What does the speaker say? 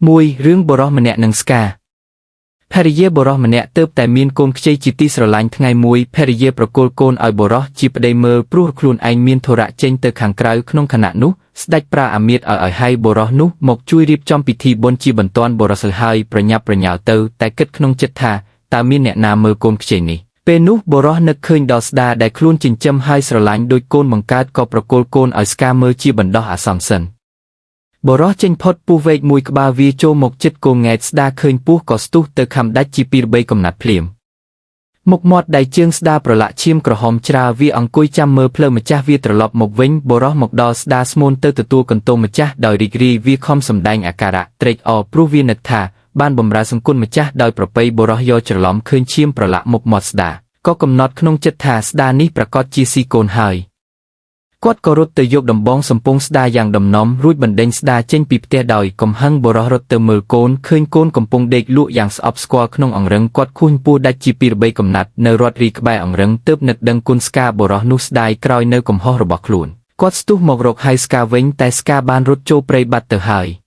មួយរឿងបុរសម្នាក់នឹងស្កាភរិយាបុរសម្នាក់ទើបតែមានកូនខ្ចីជាទីស្រឡាញ់ថ្ងៃមួយភរិយាប្រគល់កូនឲ្យបុរសជាប្តីមើលព្រោះខ្លួនឯងមានធរៈចេញទៅខាងក្រៅក្នុងខណៈនោះស្ដេចប្រើអាមាត្យឲ្យហៅបុរសនោះមកជួយរៀបចំពិធីបុណ្យជាបន្ទាន់បុរសស្លហើយប្រញាប់ប្រញាល់ទៅតែគិតក្នុងចិត្តថាតើមានអ្នកណាមើលកូនខ្ចីនេះពេលនោះបុរសនឹកឃើញដល់ស្ដាដែលខ្លួនចិញ្ចឹមហើយស្រឡាញ់ដូចកូនបង្កើតក៏ប្រគល់កូនឲ្យស្កាមើលជាបណ្ដោះអាសន្នសិនបុរសចេញផុតពស់វែកមួយក្បាលវាចូលមកជិតគងងែតស្ដាឃើញពស់ក៏ស្ទុះទៅខំដាច់ជាពីរបីកំណាត់ភ្លាមមុខមាត់ដៃជើងស្ដាប្រឡាក់ឈាមក្រហមច្រាវាអង្គុយចាំមើលភ្លើម្ចាស់វាត្រឡប់មកវិញបុរសមកដល់ស្ដាស្មូនទៅទទួលកន្ទោម្ចាស់ដោយរីករាយវាខំសម្ដែងអាការៈត្រេកអរព្រោះវានឹកថាបានបម្រើសង្គមម្ចាស់ដោយប្រពៃបុរសយកច្រឡំឃើញឈាមប្រឡាក់មុខមាត់ស្ដាក៏កំណត់ក្នុងចិត្តថាស្ដានេះប្រកាសជាស៊ីកូនហើយគាត់ក៏រត់ទៅយកដំបងសំពង់ស្ដាយ៉ាងដំណំរួចបណ្ដេញស្ដាចេញពីផ្ទះដោយកំហឹងបុរសរត់ទៅមើលកូនឃើញកូនកំពុងដេកលក់យ៉ាងស្អប់ស្គាល់ក្នុងអង្រឹងគាត់ខួនពោះដាច់ជាពីរបីកំណាត់នៅរត់រីក្បែរអង្រឹងទើបនឹកដឹងគុណស្កាបុរសនោះស្ដាយក្រោយនៅកំហុសរបស់ខ្លួនគាត់ស្ទុះមករកហៅស្កាវិញតែស្កាបានរត់ចូលព្រៃបាត់ទៅហើយ